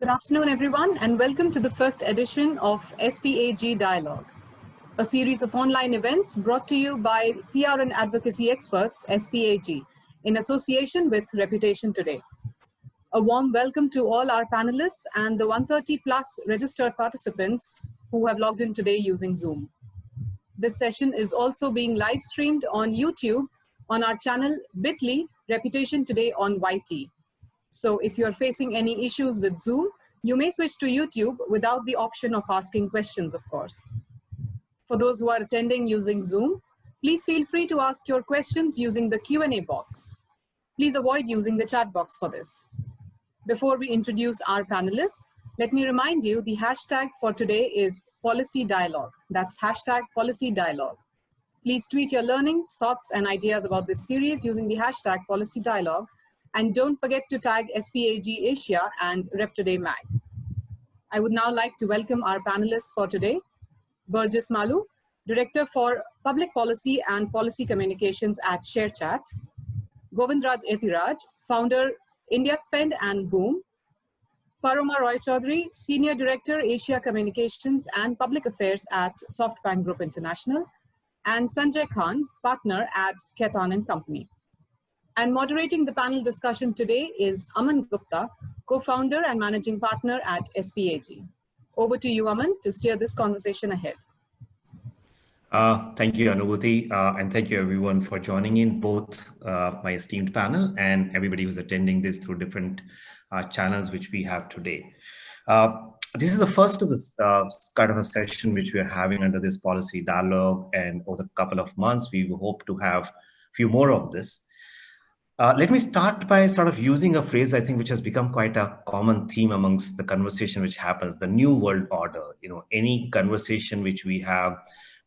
Good afternoon, everyone, and welcome to the first edition of SPAG Dialogue, a series of online events brought to you by PR and advocacy experts, SPAG, in association with Reputation Today. A warm welcome to all our panelists and the 130 plus registered participants who have logged in today using Zoom. This session is also being live streamed on YouTube on our channel bit.ly Reputation Today on YT. So if you're facing any issues with Zoom, you may switch to YouTube without the option of asking questions, of course. For those who are attending using Zoom, please feel free to ask your questions using the Q&A box. Please avoid using the chat box for this. Before we introduce our panelists, let me remind you the hashtag for today is Policy Dialogue. That's hashtag Policy Dialogue. Please tweet your learnings, thoughts, and ideas about this series using the hashtag Policy Dialogue. And don't forget to tag SPAG Asia and Rep Today Mag. I would now like to welcome our panelists for today. Berges Malu, Director for Public Policy and Policy Communications at ShareChat. Govindraj Ethiraj, Founder, IndiaSpend and Boom. Paroma Chowdhury, Senior Director, Asia Communications and Public Affairs at SoftBank Group International. And Sanjay Khan, Partner at Khaitan and Company. And moderating the panel discussion today is Aman Gupta, co-founder and managing partner at SPAG. Over to you, Aman, to steer this conversation ahead. Thank you, Anubhuti, and thank you everyone for joining in, both my esteemed panel and everybody who's attending this through different channels which we have today. This is the first of this kind of a session which we are having under this policy dialogue, and over the couple of months, we hope to have a few more of this. Let me start by sort of using a phrase I think which has become quite a common theme amongst the conversation which happens, the new world order. You know, any conversation which we have,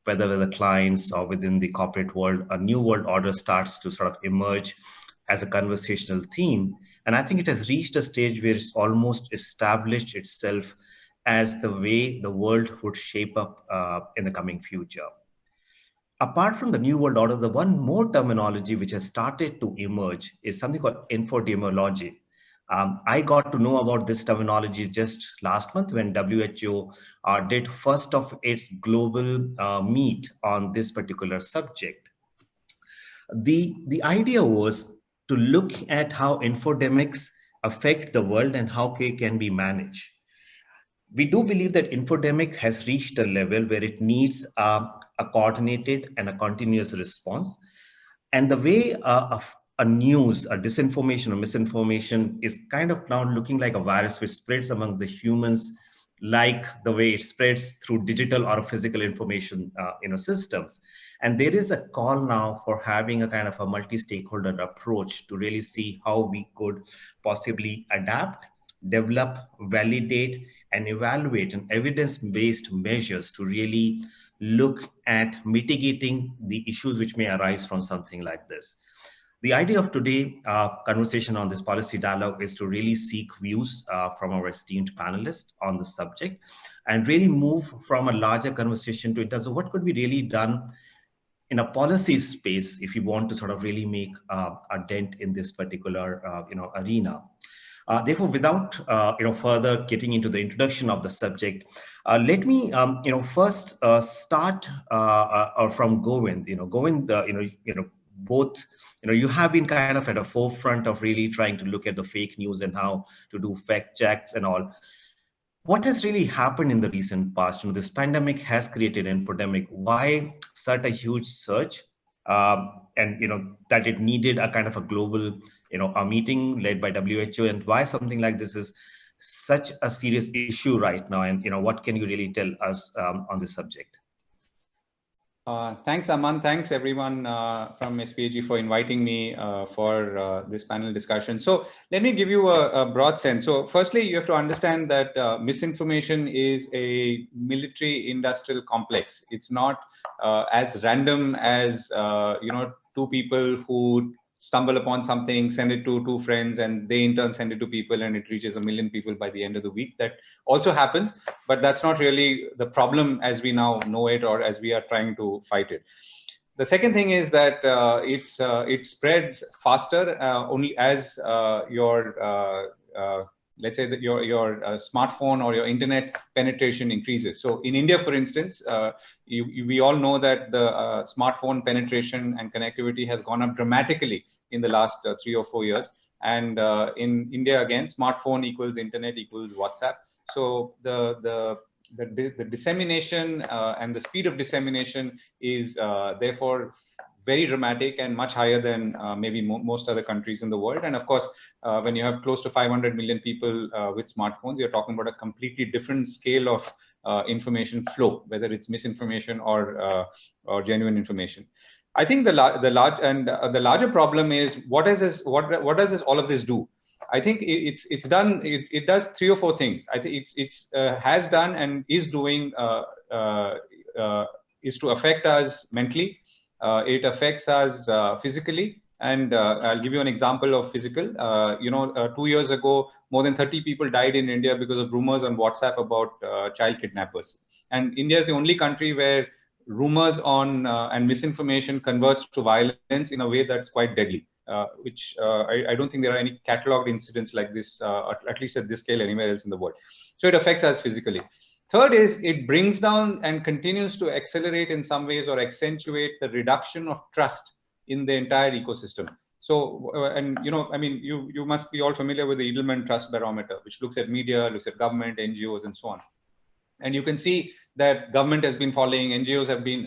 whether with the clients or within the corporate world, a new world order starts to sort of emerge as a conversational theme. And I think it has reached a stage where it's almost established itself as the way the world would shape up in the coming future. Apart from the new world order, the one more terminology which has started to emerge is something called infodemiology. I got to know about this terminology just last month when WHO did first of its global meet on this particular subject. The idea was to look at how infodemics affect the world and how they can be managed. We do believe that infodemic has reached a level where it needs a coordinated and a continuous response. And the way a news, a disinformation or misinformation is kind of now looking like a virus which spreads amongst the humans, like the way it spreads through digital or physical information systems. And there is a call now for having a kind of a multi-stakeholder approach to really see how we could possibly adapt, develop, validate, and evaluate an evidence-based measures to really look at mitigating the issues which may arise from something like this. The idea of today's conversation on this policy dialogue is to really seek views from our esteemed panelists on the subject and really move from a larger conversation to in terms of what could be really done in a policy space if you want to sort of really make a dent in this particular arena. Therefore, without further getting into the introduction of the subject, let me first start from Govind. Govind, both you have been kind of at the forefront of really trying to look at the fake news and how to do fact checks and all. What has really happened in the recent past? This pandemic has created an epidemic. Why such a huge surge? And that it needed a kind of a global a meeting led by WHO, and why something like this is such a serious issue right now, and what can you really tell us on this subject? Thanks, Aman. Thanks everyone from SPAG for inviting me for this panel discussion. So let me give you a broad sense. So firstly, you have to understand that misinformation is a military industrial complex. It's not as random as two people who stumble upon something, send it to two friends, and they in turn send it to people, and it reaches 1 million people by the end of the week. That also happens, but that's not really the problem as we now know it, or as we are trying to fight it. The second thing is that it spreads faster only as your let's say that your smartphone or your internet penetration increases. So in India, for instance, we all know that the smartphone penetration and connectivity has gone up dramatically in the last 3 or 4 years. And in India, again, smartphone equals internet equals WhatsApp. So the dissemination and the speed of dissemination is therefore very dramatic and much higher than maybe most other countries in the world. And of course, when you have close to 500 million people with smartphones, you're talking about a completely different scale of information flow, whether it's misinformation or genuine information. I think the larger problem is what does all of this do? I think it does 3 or 4 things. I think it's has done and is doing is to affect us mentally. It affects us physically. And I'll give you an example of physical. 2 years ago, more than 30 people died in India because of rumors on WhatsApp about child kidnappers. And India is the only country where rumors on and misinformation converts to violence in a way that's quite deadly. Which I don't think there are any catalogued incidents like this, at least at this scale, anywhere else in the world. So it affects us physically. Third is it brings down and continues to accelerate in some ways or accentuate the reduction of trust in the entire ecosystem. So, you must be all familiar with the Edelman Trust Barometer, which looks at media, looks at government, NGOs, and so on. And you can see that government has been falling, NGOs have been,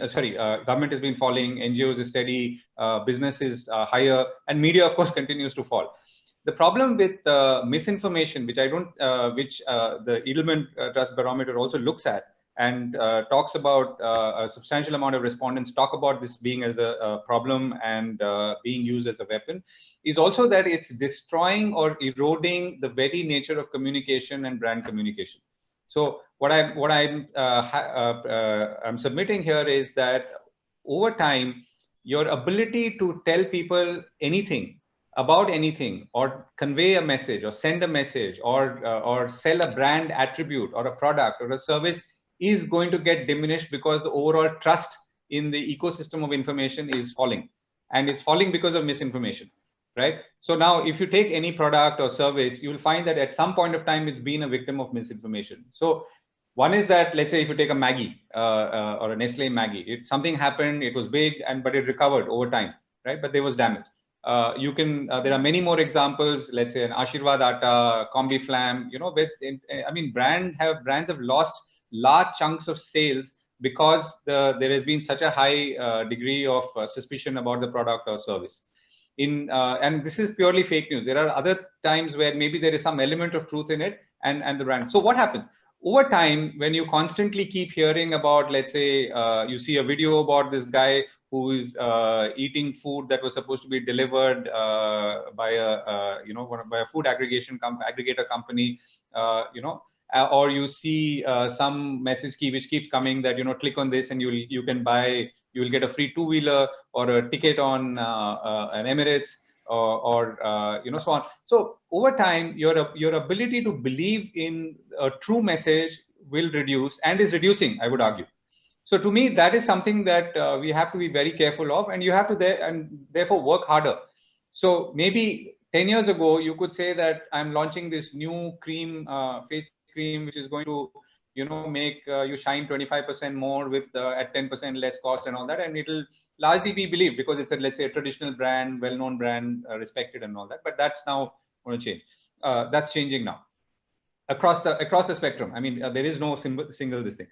government has been falling, NGOs is steady, business is higher, and media, of course, continues to fall. The problem with misinformation, which the Edelman Trust Barometer also looks at and talks about a substantial amount of respondents talk about this being as a problem and being used as a weapon, is also that it's destroying or eroding the very nature of communication and brand communication. So what I'm submitting here is that over time, your ability to tell people anything about anything, or convey a message, or send a message, or sell a brand attribute, or a product, or a service is going to get diminished because the overall trust in the ecosystem of information is falling, and it's falling because of misinformation, right? So now, if you take any product or service, you'll find that at some point of time, it's been a victim of misinformation. So one is that, let's say, if you take a Maggie or a Nestle Maggie, something happened, it was big, but it recovered over time, right? But there was damage. There are many more examples. Let's say an Ashirwad Atta, Combi Flam. Brands have lost large chunks of sales because there has been such a high degree of suspicion about the product or service. And this is purely fake news. There are other times where maybe there is some element of truth in it, and the brand. So what happens over time when you constantly keep hearing about, let's say, you see a video about this guy who is eating food that was supposed to be delivered by a food aggregator company, or you see some message key which keeps coming that click on this and you will get a free 2-wheeler or a ticket on an Emirates or so on. So over time, your ability to believe in a true message will reduce, and is reducing, I would argue. So to me, that is something that we have to be very careful of, and you have to therefore work harder. So maybe 10 years ago, you could say that I'm launching this new face cream, which is going to make you shine 25% more with at 10% less cost and all that, and it'll largely be believed because it's let's say a traditional brand, well-known brand, respected and all that. But that's now going to change. That's changing now across the spectrum. I mean, there is no single this thing.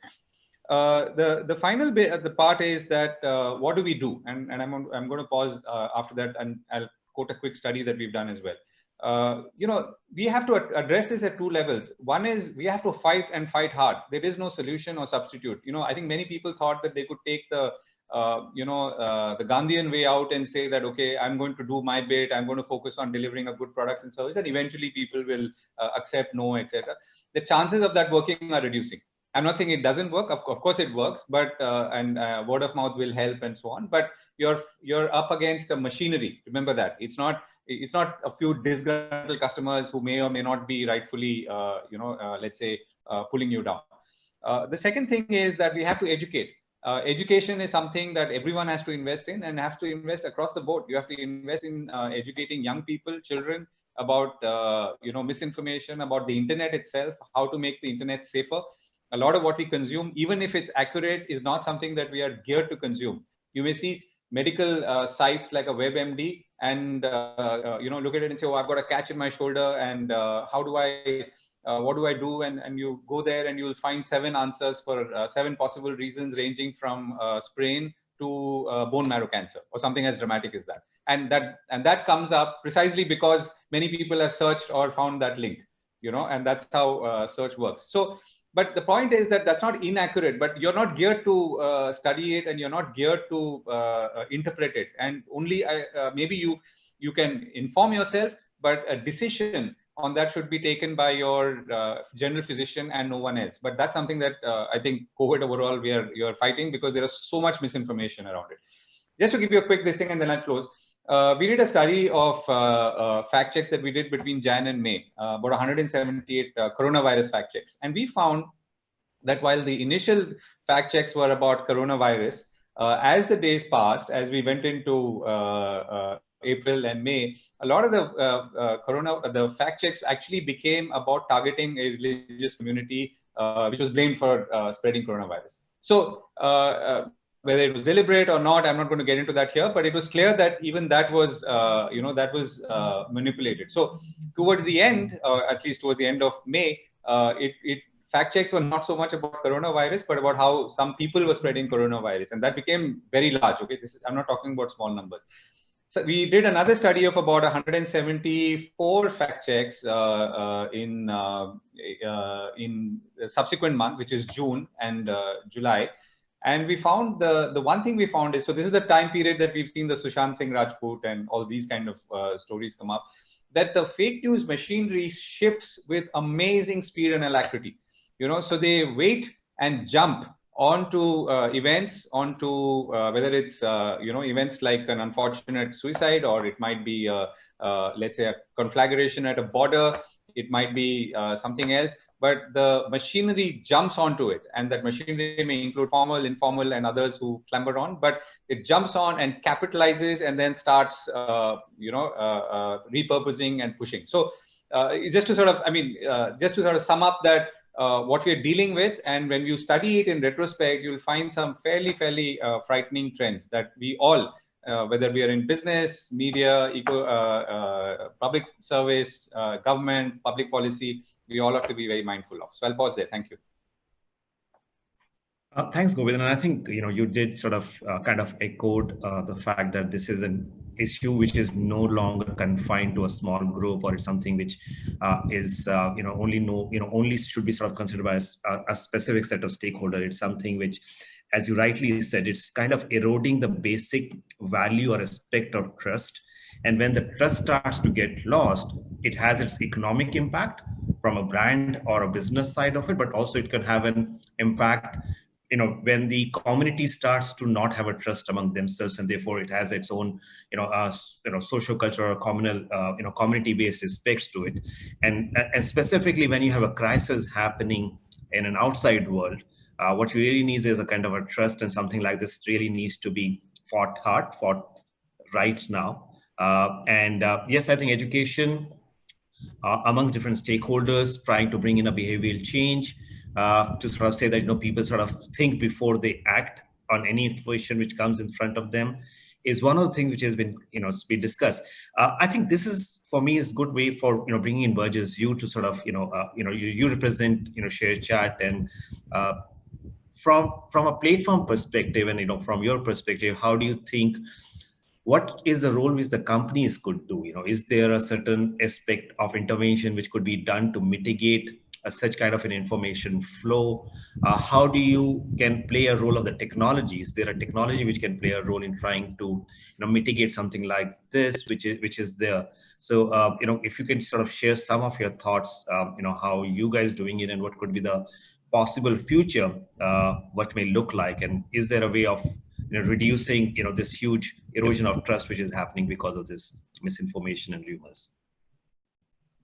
The final bit, the part is that what do we do? And I'm going to pause after that, and I'll quote a quick study that we've done as well. We have to address this at 2 levels. One is we have to fight and fight hard. There is no solution or substitute. I think many people thought that they could take the Gandhian way out and say that, okay, I'm going to do my bit. I'm going to focus on delivering a good products and service, and eventually people will accept, no, etc. The chances of that working are reducing. I'm not saying it doesn't work. Of course it works, but word of mouth will help and so on. But you're up against a machinery. Remember that it's not a few disgruntled customers who may or may not be rightfully, let's say, pulling you down. The second thing is that we have to educate. Education is something that everyone has to invest in, and has to invest across the board. You have to invest in educating young people, children, about misinformation about the internet itself, how to make the internet safer. A lot of what we consume, even if it's accurate, is not something that we are geared to consume. You may see medical sites like a WebMD and look at it and say, oh, I've got a catch in my shoulder, and what do I do? And you go there and you'll find 7 answers for 7 possible reasons, ranging from sprain to bone marrow cancer or something as dramatic as that. And that comes up precisely because many people have searched or found that link, and that's how search works. So, but the point is that that's not inaccurate, but you're not geared to study it, and you're not geared to interpret it. And only maybe you can inform yourself, but a decision on that should be taken by your general physician and no one else. But that's something that I think COVID overall you're fighting, because there is so much misinformation around it. Just to give you a quick listing and then I'll close. We did a study of fact checks that we did between Jan and May, about 178 coronavirus fact checks. And we found that while the initial fact checks were about coronavirus, as the days passed, as we went into April and May, a lot of the fact checks actually became about targeting a religious community, which was blamed for spreading coronavirus. So whether it was deliberate or not, I'm not going to get into that here, but it was clear that even that was, manipulated. So towards the end, at least towards the end of May, fact checks were not so much about coronavirus, but about how some people were spreading coronavirus, and that became very large. Okay, I'm not talking about small numbers. So we did another study of about 174 fact checks in the subsequent month, which is June and July. And we found the one thing we found is, so this is the time period that we've seen the Sushant Singh Rajput and all these kind of stories come up, that the fake news machinery shifts with amazing speed and alacrity. So they wait and jump onto events, onto whether it's events like an unfortunate suicide, or it might be let's say a conflagration at a border, it might be something else, but the machinery jumps onto it, and that machinery may include formal, informal, and others who clamber on, but it jumps on and capitalizes and then starts repurposing and pushing. So just to sort of sum up that what we're dealing with, and when you study it in retrospect, you'll find some fairly frightening trends that we all, whether we are in business, media, public service, government, public policy, we all have to be very mindful of. So I'll pause there. Thank you. Thanks, Govindraj. And I think you did sort of kind of echoed the fact that this is an issue which is no longer confined to a small group, or it's something which is only should be sort of considered by a specific set of stakeholders. It's something which, as you rightly said, it's kind of eroding the basic value or aspect of trust. And when the trust starts to get lost, it has its economic impact from a brand or a business side of it, but also it can have an impact when the community starts to not have a trust among themselves, and therefore it has its own social culture or communal community-based aspects to it. And specifically when you have a crisis happening in an outside world, what you really need is a kind of a trust, and something like this really needs to be fought right now. Yes, I think education amongst different stakeholders, trying to bring in a behavioral change, to sort of say that people sort of think before they act on any information which comes in front of them, is one of the things which has been been discussed. I think this is, for me, is a good way for bringing in Berges, you to sort of you represent ShareChat, and from a platform perspective, and from your perspective, how do you think, what is the role which the companies could do? Is there a certain aspect of intervention which could be done to mitigate such kind of an information flow? How do you can play a role of the technology? Is there a technology which can play a role in trying to mitigate something like this, which is there? So if you can sort of share some of your thoughts, how you guys doing it, and what could be the possible future, what may look like, and is there a way of reducing this huge erosion of trust which is happening because of this misinformation and rumors?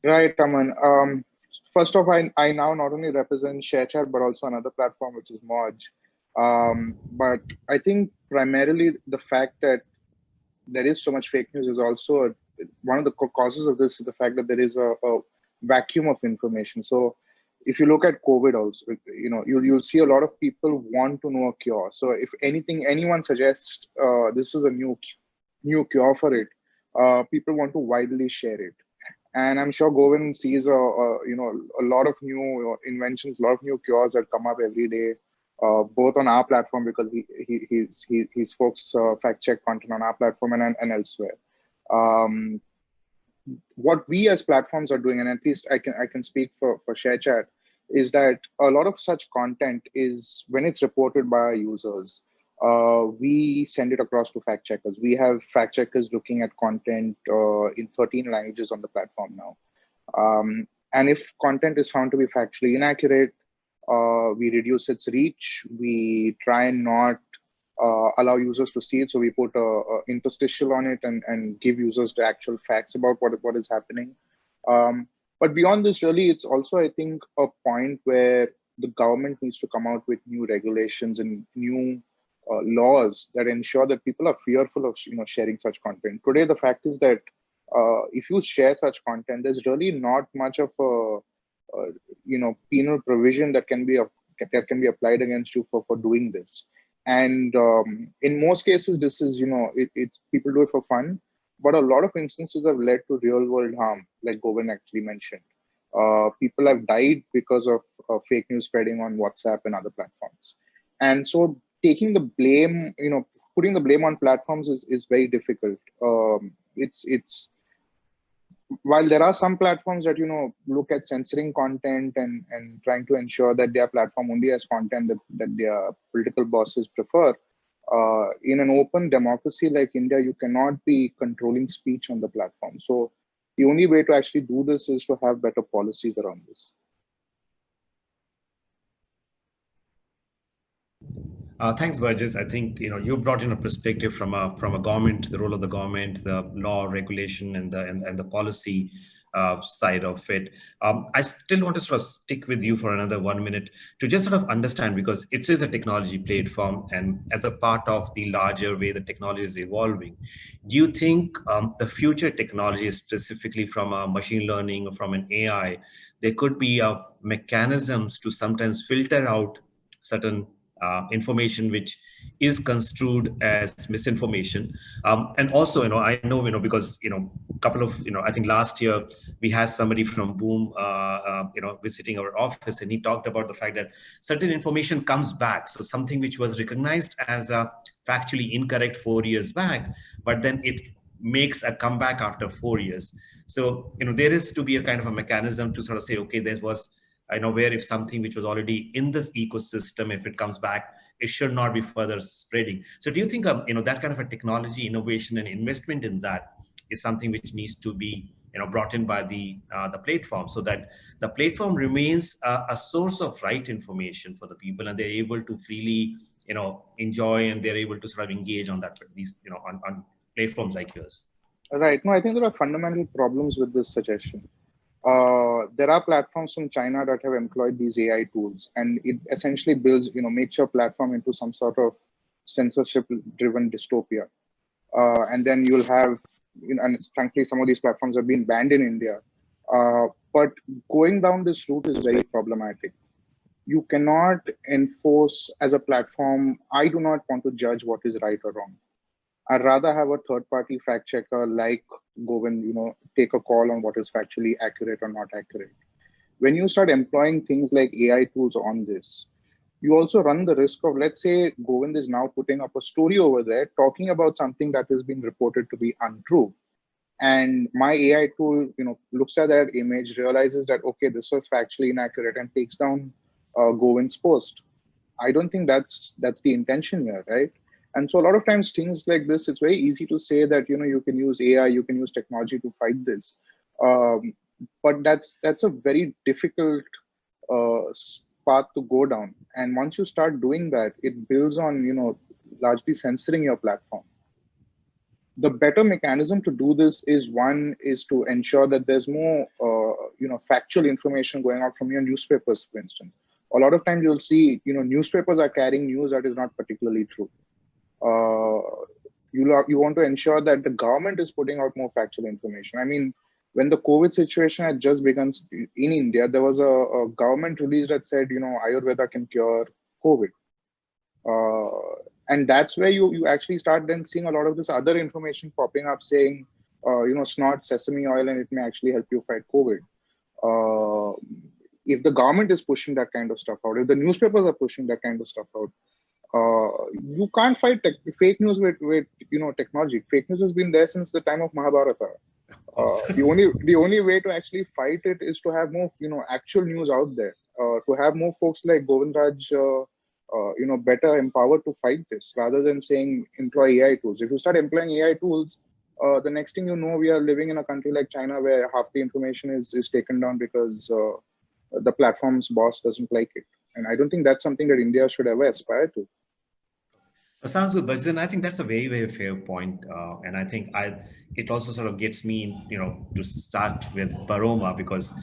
Right, Aman. First off, I now not only represent ShareChat, but also another platform, which is Merge. But I think primarily the fact that there is so much fake news is also one of the causes of this is the fact that there is a vacuum of information. So if you look at COVID also, you'll see a lot of people want to know a cure. So if anyone suggests this is a new cure for it, people want to widely share it. And I'm sure Govind sees a lot of new inventions, a lot of new cures that come up every day, both on our platform, because he's folks fact check content on our platform and elsewhere. What we as platforms are doing, and at least I can speak for ShareChat, is that a lot of such content is, when it's reported by our users, we send it across to fact checkers. We have fact checkers looking at content in 13 languages on the platform now. And if content is found to be factually inaccurate, we reduce its reach. We try and not allow users to see it. So we put a interstitial on it and give users the actual facts about what is happening. But beyond this, really, it's also, I think, a point where the government needs to come out with new regulations and new laws that ensure that people are fearful of sharing such content. Today, the fact is that if you share such content, there's really not much of a penal provision that can be applied against you for doing this. And in most cases, this is people do it for fun, but a lot of instances have led to real world harm, like Govind actually mentioned. People have died because of fake news spreading on WhatsApp and other platforms. And so taking the blame, putting the blame on platforms is very difficult. It's while there are some platforms that look at censoring content and trying to ensure that their platform only has content that their political bosses prefer, in an open democracy like India, you cannot be controlling speech on the platform. So the only way to actually do this is to have better policies around this. Thanks, Berges. I think you brought in a perspective from a government, the role of the government, the law, regulation, and the policy side of it. I still want to sort of stick with you for another 1 minute to just sort of understand, because it is a technology platform, and as a part of the larger way the technology is evolving, do you think the future technology, specifically from a machine learning or from an AI, there could be mechanisms to sometimes filter out certain information which is construed as misinformation, and also I know because couple of I think last year we had somebody from Boom visiting our office, and he talked about the fact that certain information comes back, so something which was recognized as factually incorrect 4 years back, but then it makes a comeback after 4 years. So there is to be a kind of a mechanism to sort of say, okay, there was where if something which was already in this ecosystem, if it comes back, it should not be further spreading. So do you think that kind of a technology innovation and investment in that is something which needs to be brought in by the platform, so that the platform remains a source of right information for the people, and they're able to freely enjoy, and they're able to sort of engage on these on platforms like yours? Right. No, I think there are fundamental problems with this suggestion. There are platforms from China that have employed these AI tools, and it essentially builds, makes your platform into some sort of censorship-driven dystopia. And then you'll have, and frankly, some of these platforms have been banned in India. But going down this route is very problematic. You cannot enforce as a platform. I do not want to judge what is right or wrong. I'd rather have a third-party fact checker like Govind, take a call on what is factually accurate or not accurate. When you start employing things like AI tools on this, you also run the risk of, let's say, Govind is now putting up a story over there talking about something that has been reported to be untrue. And my AI tool, looks at that image, realizes that, okay, this was factually inaccurate, and takes down Govind's post. I don't think that's the intention here, right? And so a lot of times things like this, it's very easy to say that, you can use AI, you can use technology to fight this. But that's a very difficult path to go down. And once you start doing that, it builds on, largely censoring your platform. The better mechanism to do this is to ensure that there's more, factual information going out from your newspapers, for instance. A lot of times you'll see, newspapers are carrying news that is not particularly true. You want to ensure that the government is putting out more factual information. I mean, when the COVID situation had just begun in India, there was a government release that said, Ayurveda can cure COVID. And that's where you actually start then seeing a lot of this other information popping up saying, snort sesame oil and it may actually help you fight COVID. If the government is pushing that kind of stuff out, if the newspapers are pushing that kind of stuff out, you can't fight fake news with technology. Fake news has been there since the time of Mahabharata. The only way to actually fight it is to have more actual news out there. To have more folks like Govindraj, better empowered to fight this, rather than saying employ AI tools. If you start employing AI tools, the next thing you know, we are living in a country like China where half the information is taken down because the platform's boss doesn't like it. And I don't think that's something that India should ever aspire to. Sounds good, but then I think that's a very, very fair point. And I think it also sort of gets me, to start with Paroma, because,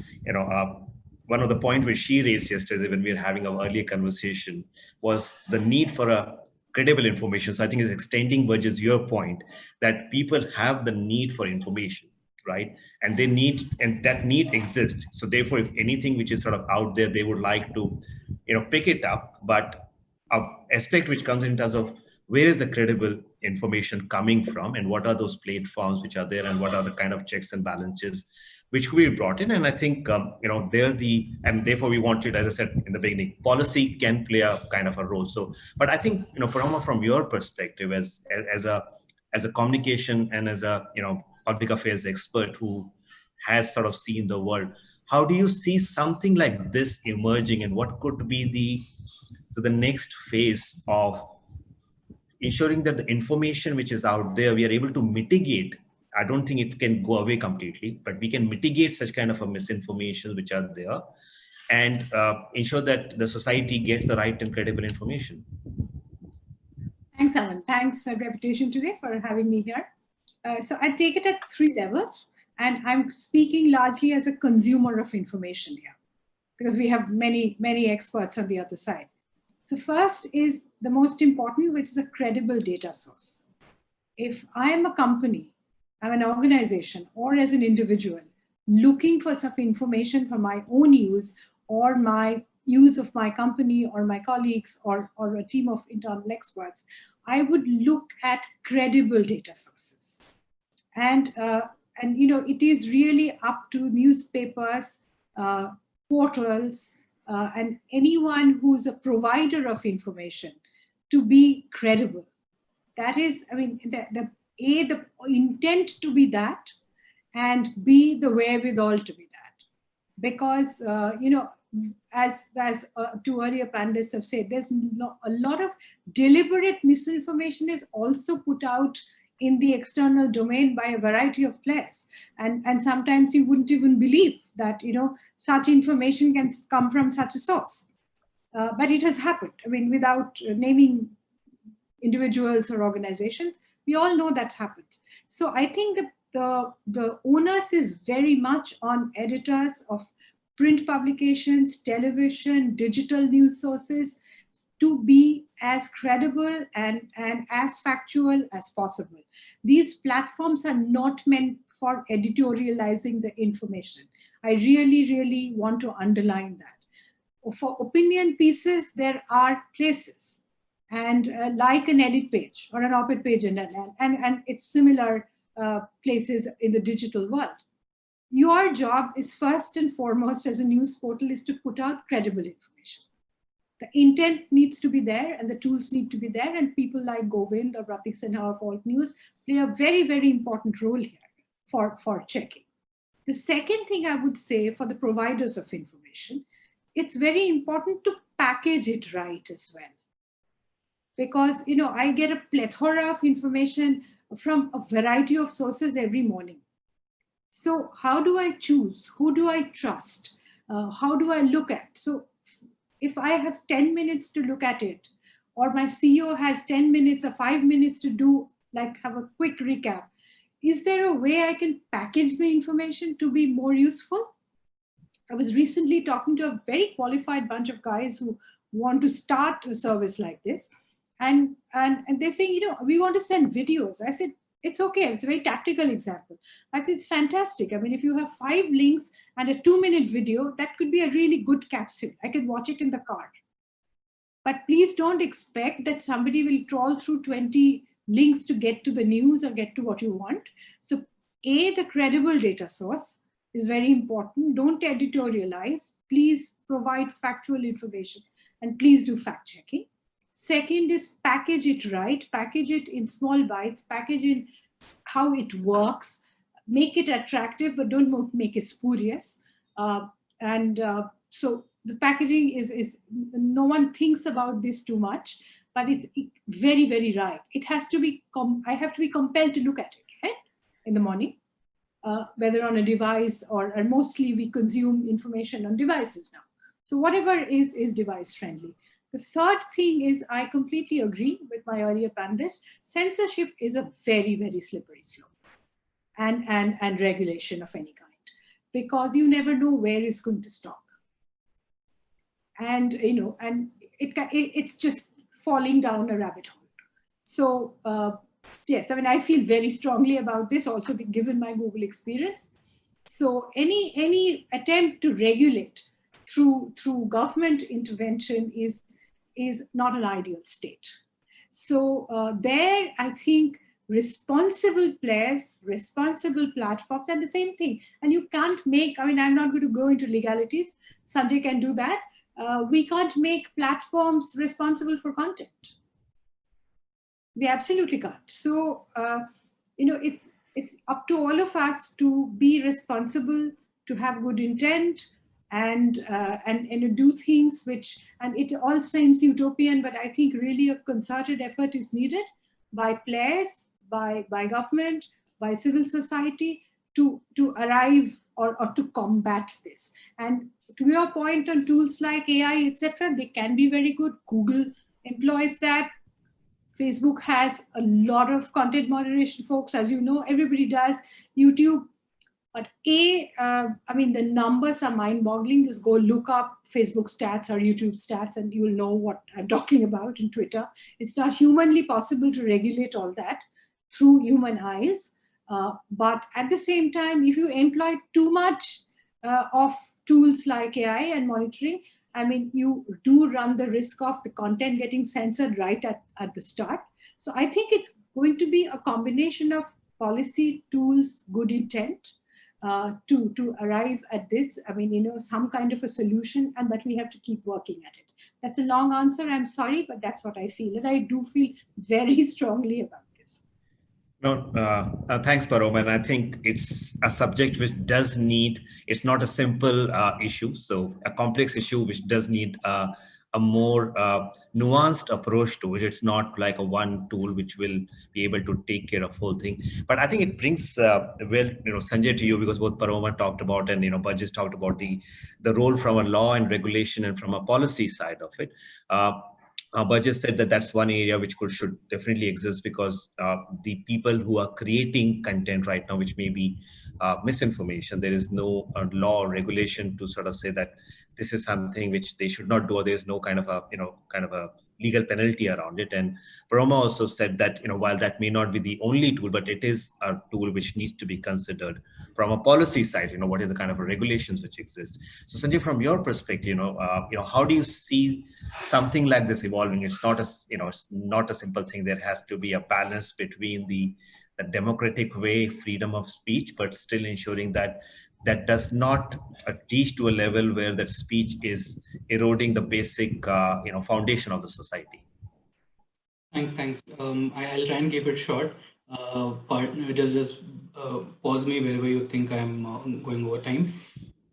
one of the points which she raised yesterday when we were having our earlier conversation was the need for a credible information. So I think it's extending Berges your point that people have the need for information, right? And that need exists. So therefore, if anything which is sort of out there, they would like to, pick it up. But an aspect which comes in terms of where is the credible information coming from and what are those platforms which are there and what are the kind of checks and balances which could be brought in. And I think, and therefore we wanted, as I said in the beginning, policy can play a kind of a role. So, but I think, Paroma, from your perspective as a communication and as a, public affairs expert who has sort of seen the world, how do you see something like this emerging and what could be the next phase of ensuring that the information which is out there, we are able to mitigate? I don't think it can go away completely, but we can mitigate such kind of a misinformation which are there and ensure that the society gets the right and credible information. Thanks, Aman. Thanks, Reputation Today, for having me here. So I take it at 3 levels, and I'm speaking largely as a consumer of information here, because we have many, many experts on the other side. So first is the most important, which is a credible data source. If I am a company, I'm an organization, or as an individual looking for some information for my own use or my use of my company or my colleagues or a team of internal experts, I would look at credible data sources. And it is really up to newspapers, portals, and anyone who's a provider of information to be credible. That is, the intent to be that, and B, the wherewithal to be that. Because, as 2 earlier panelists have said, there's a lot of deliberate misinformation is also put out in the external domain by a variety of players. And sometimes you wouldn't even believe that, such information can come from such a source. But it has happened. Without naming individuals or organizations, we all know that's happened. So I think that the onus is very much on editors of print publications, television, digital news sources to be as credible and as factual as possible. These platforms are not meant for editorializing the information. I really, really want to underline that. For opinion pieces, there are places, and like an edit page or an op-ed page, and it's similar places in the digital world. Your job is first and foremost as a news portal is to put out credible information. The intent needs to be there and the tools need to be there, and people like Govind or Pratik Sinha of Alt News play a very, very important role here for checking. The second thing I would say for the providers of information, it's very important to package it right as well. Because, I get a plethora of information from a variety of sources every morning. So how do I choose? Who do I trust? How do I look at? So if I have 10 minutes to look at it, or my CEO has 10 minutes or 5 minutes to have a quick recap, is there a way I can package the information to be more useful? I was recently talking to a very qualified bunch of guys who want to start a service like this. And they're saying, you know, we want to send videos. I said, it's okay. It's a very tactical example. I said, it's fantastic. I mean, if you have 5 links and a 2-minute video, that could be a really good capsule. I can watch it in the car. But please don't expect that somebody will trawl through 20 links to get to the news or get to what you want. So the credible data source is very important. Don't editorialize. Please provide factual information, and please do fact checking. Second is package it right, package it in small bites, package in how it works, make it attractive, but don't make it spurious. So the packaging is no one thinks about this too much, but it's very, very right. It has to be, I have to be compelled to look at it, right? In the morning, whether on a device or mostly we consume information on devices now. So whatever is device friendly. The third thing is, I completely agree with my earlier panelist, censorship is a very, very slippery slope, and regulation of any kind, because you never know where it's going to stop. And, you know, and it's just falling down a rabbit hole. So yes, I mean, I feel very strongly about this, also given my Google experience. So any attempt to regulate through government intervention is not an ideal state. So there, I think responsible players, responsible platforms are the same thing. And you can't make, I mean, I'm not going to go into legalities. Sanjay can do that. We can't make platforms responsible for content. We absolutely can't. So, you know, it's up to all of us to be responsible, to have good intent, and do things which, and it all seems utopian, but I think really a concerted effort is needed by players, by government, by civil society to arrive or to combat this. And to your point on tools like AI, etc., they can be very good. Google employs that. Facebook has a lot of content moderation folks, as you know, everybody does. YouTube. But I mean, the numbers are mind-boggling. Just go look up Facebook stats or YouTube stats, and you will know what I'm talking about in Twitter. It's not humanly possible to regulate all that through human eyes. But at the same time, if you employ too much of tools like AI and monitoring, I mean, you do run the risk of the content getting censored right at the start. So I think it's going to be a combination of policy, tools, good intent, to arrive at this, I mean, you know, some kind of a solution, but we have to keep working at it. That's a long answer. I'm sorry, but that's what I feel. And I do feel very strongly about this. No, thanks, Paroma. And I think it's a subject which does need, it's not a simple issue. So a complex issue which does need a more nuanced approach to it. It's not like a one tool which will be able to take care of whole thing. But I think it brings well, you know, Sanjay, to you, because both Paroma talked about and, you know, Berges talked about the role from a law and regulation and from a policy side of it. Berges said that that's one area which should definitely exist, because the people who are creating content right now, which may be misinformation, there is no law or regulation to sort of say that this is something which they should not do, or there's no kind of a legal penalty around it. And Paroma also said that, you know, while that may not be the only tool, but it is a tool which needs to be considered from a policy side. You know, what is the kind of regulations which exist? So Sanjay, from your perspective, you know, how do you see something like this evolving? It's not it's not a simple thing. There has to be a balance between the democratic way, freedom of speech, but still ensuring that does not reach to a level where that speech is eroding the basic, foundation of the society. Thanks. I'll try and keep it short. Just pause me wherever you think I'm going over time.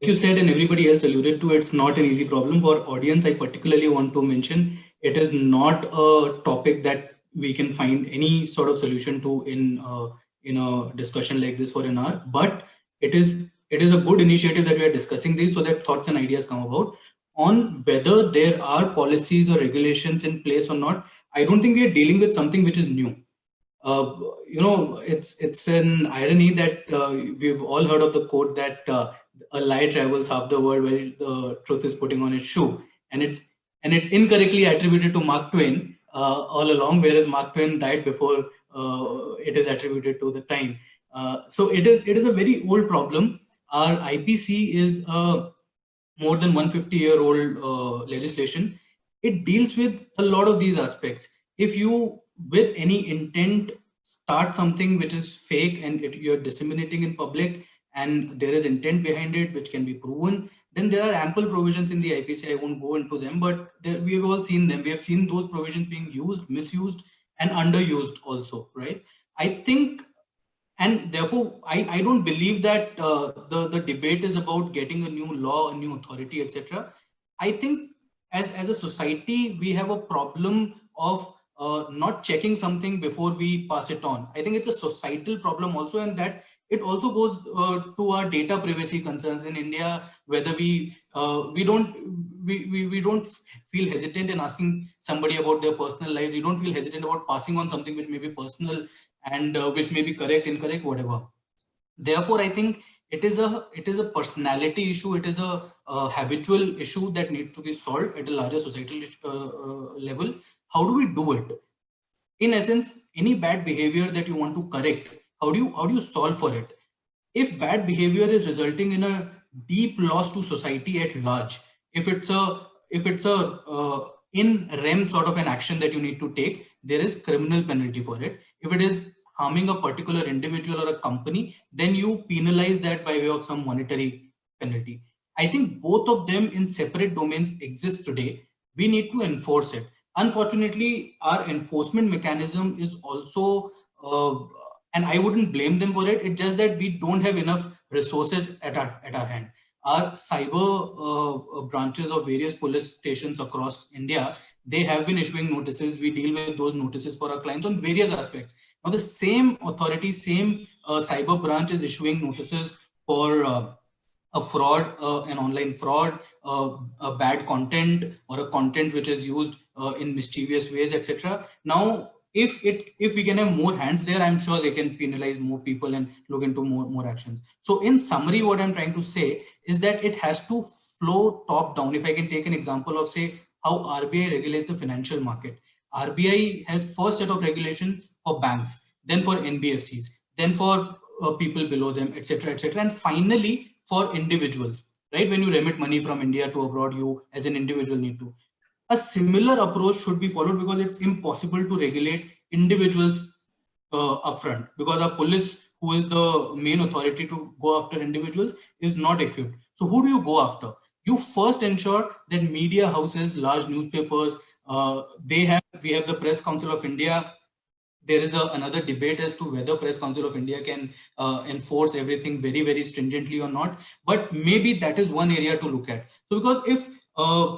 Like you said, and everybody else alluded to, it's not an easy problem for audience. I particularly want to mention it is not a topic that we can find any sort of solution to in a discussion like this for an hour. But it is a good initiative that we are discussing this, so that thoughts and ideas come about on whether there are policies or regulations in place or not. I don't think we are dealing with something which is new. It's an irony that we've all heard of the quote that a lie travels half the world while the truth is putting on its shoe, and it's incorrectly attributed to Mark Twain. all along, whereas Mark Twain died before it is attributed to the time. So it is a very old problem. Our IPC is more than 150-year-old legislation. It deals with a lot of these aspects. If you, with any intent, start something which is fake and you're disseminating in public, and there is intent behind it which can be proven, then there are ample provisions in the IPC. I won't go into them, but we've all seen them. We have seen those provisions being used, misused, and underused also, right? I think, and therefore, I don't believe that the debate is about getting a new law, a new authority, etc. I think as a society, we have a problem of not checking something before we pass it on. I think it's a societal problem also, and that it also goes to our data privacy concerns in India, whether we don't feel hesitant in asking somebody about their personal lives. We don't feel hesitant about passing on something which may be personal and which may be correct, incorrect, whatever. Therefore, I think it is a personality issue. It is a habitual issue that needs to be solved at a larger societal level. How do we do it? In essence, any bad behavior that you want to correct, how do you solve for it? If bad behavior is resulting in a deep loss to society at large, if it's a in rem sort of an action that you need to take, there is criminal penalty for it. If it is harming a particular individual or a company, then you penalize that by way of some monetary penalty. I think both of them in separate domains exist today. We need to enforce it. Unfortunately, our enforcement mechanism is also, and I wouldn't blame them for it. It's just that we don't have enough resources at our hand. Our cyber branches of various police stations across India, they have been issuing notices. We deal with those notices for our clients on various aspects. Now, the same authority, same cyber branch is issuing notices for a fraud, an online fraud, a bad content, or a content which is used in mischievous ways, etc. Now, if we can have more hands there, I'm sure they can penalize more people and look into more actions. So in summary, what I'm trying to say is that it has to flow top down. If I can take an example of, say, how RBI regulates the financial market. RBI has first set of regulation for banks, then for NBFCs, then for people below them, etc., etc., and finally for individuals, right? When you remit money from India to abroad, you as an individual need to. A similar approach should be followed, because it's impossible to regulate individuals upfront, because our police, who is the main authority to go after individuals, is not equipped. So who do you go after? You first ensure that media houses, large newspapers, we have the Press Council of India. There is another debate as to whether Press Council of India can enforce everything very, very stringently or not. But maybe that is one area to look at. So because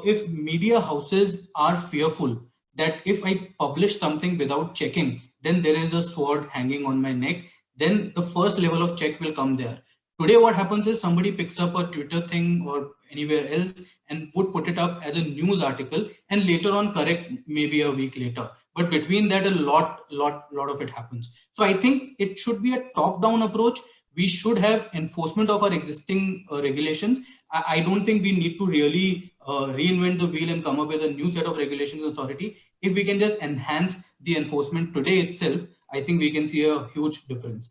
if media houses are fearful that if I publish something without checking, then there is a sword hanging on my neck, then the first level of check will come there. Today, what happens is somebody picks up a Twitter thing or anywhere else and would put it up as a news article, and later on correct maybe a week later. But between that, a lot of it happens. So I think it should be a top-down approach. We should have enforcement of our existing regulations. I don't think we need to really reinvent the wheel and come up with a new set of regulations authority. If we can just enhance the enforcement today itself, I think we can see a huge difference.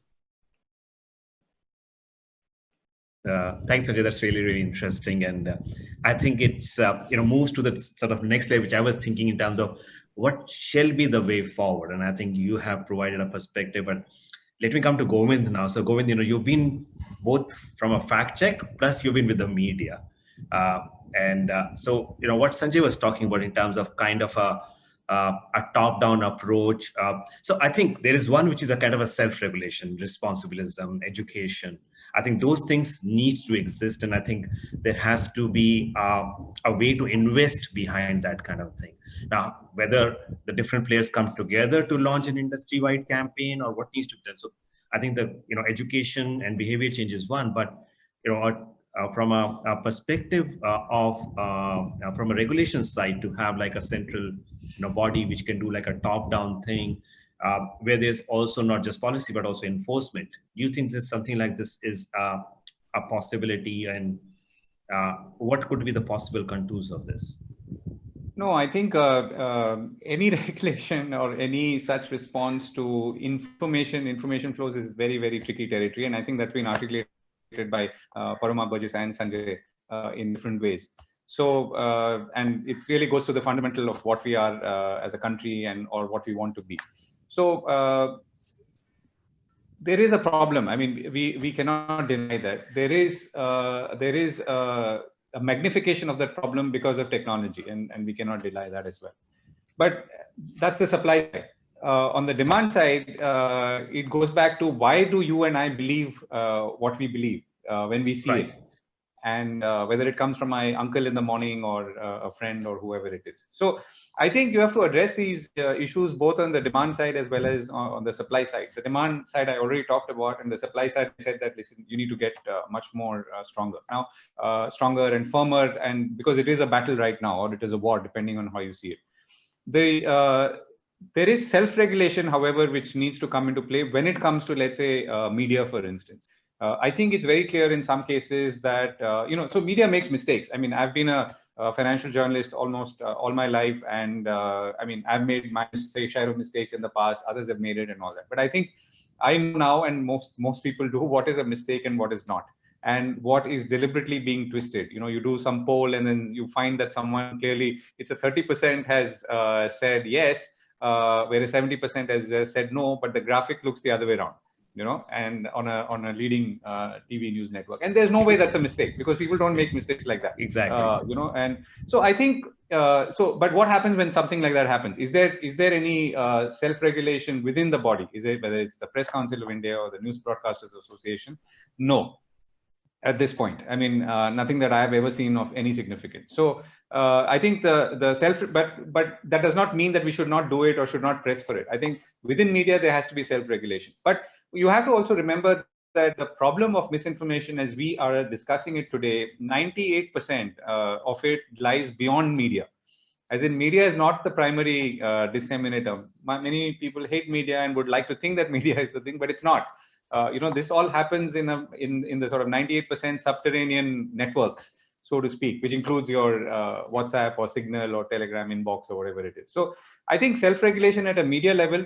Thanks, Sanjay. That's really, really interesting. And I think it's, moves to the sort of next layer, which I was thinking in terms of what shall be the way forward. And I think you have provided a perspective, but let me come to Govind now. So Govind, you've been both from a fact check, plus you've been with the media. So what Sanjay was talking about in terms of kind of a top-down approach. So I think there is one which is a kind of a self-regulation, responsibilism, education. I think those things needs to exist, and I think there has to be a way to invest behind that kind of thing. Now, whether the different players come together to launch an industry-wide campaign or what needs to be done. So I think the education and behavior change is one, but from a perspective from a regulation side, to have like a central body which can do like a top-down thing, where there's also not just policy but also enforcement. Do you think that something like this is a possibility, and what could be the possible contours of this? No, I think any regulation or any such response to information flows is very, very tricky territory. And I think that's been articulated by Paroma, Berges and Sanjay in different ways. So, and it really goes to the fundamental of what we are as a country and or what we want to be. So there is a problem. I mean, we cannot deny that there is a magnification of that problem because of technology, and we cannot deny that as well. But that's the supply side. On the demand side, it goes back to why do you and I believe what we believe when we see it, and whether it comes from my uncle in the morning or a friend or whoever it is. So I think you have to address these issues both on the demand side as well as on the supply side. The demand side I already talked about, and the supply side I said that, listen, you need to get much more stronger now, stronger and firmer, and because it is a battle right now, or it is a war, depending on how you see it. There is self-regulation, however, which needs to come into play when it comes to, let's say, media, for instance. I think it's very clear in some cases that, so media makes mistakes. I mean, I've been a financial journalist almost all my life. And I mean, I've made my share of mistakes in the past. Others have made it and all that. But I think I know now, and most people do, what is a mistake and what is not, and what is deliberately being twisted. You do some poll and then you find that someone clearly, it's a 30% has said yes, whereas 70% has said no, but the graphic looks the other way around. And on a leading TV news network, and there's no way that's a mistake, because people don't make mistakes like that. Exactly. And so I think but what happens when something like that happens? Is there any self-regulation within the body? Whether it's the Press Council of India or the News Broadcasters Association? No, at this point. I mean, nothing that I have ever seen of any significance. So I think the self, but that does not mean that we should not do it or should not press for it. I think within media there has to be self-regulation, but you have to also remember that the problem of misinformation, as we are discussing it today, 98% of it lies beyond media. As in, media is not the primary disseminator. Many people hate media and would like to think that media is the thing, but it's not. This all happens in the sort of 98% subterranean networks, so to speak, which includes your WhatsApp or Signal or Telegram inbox or whatever it is. So I think self-regulation at a media level,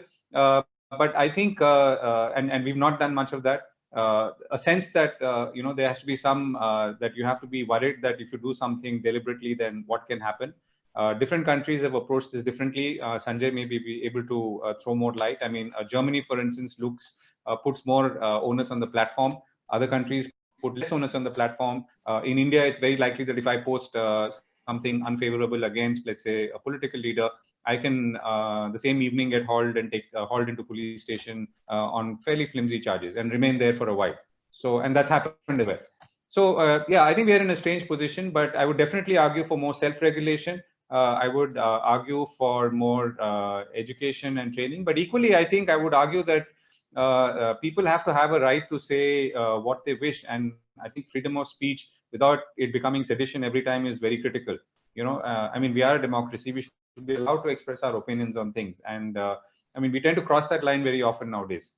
but I think, and we've not done much of that, a sense that, there has to be some, that you have to be worried that if you do something deliberately, then what can happen. Different countries have approached this differently. Sanjay may be able to throw more light. I mean, Germany, for instance, puts more onus on the platform. Other countries put less onus on the platform. In India, it's very likely that if I post something unfavorable against, let's say, a political leader, I can the same evening get hauled and hauled into police station on fairly flimsy charges and remain there for a while. So, and that's happened as well. So yeah, I think we are in a strange position, but I would definitely argue for more self-regulation. I would argue for more education and training, but equally, I think I would argue that people have to have a right to say what they wish, and I think freedom of speech without it becoming sedition every time is very critical. I mean, we are a democracy. We should be allowed to express our opinions on things, and I mean, we tend to cross that line very often nowadays.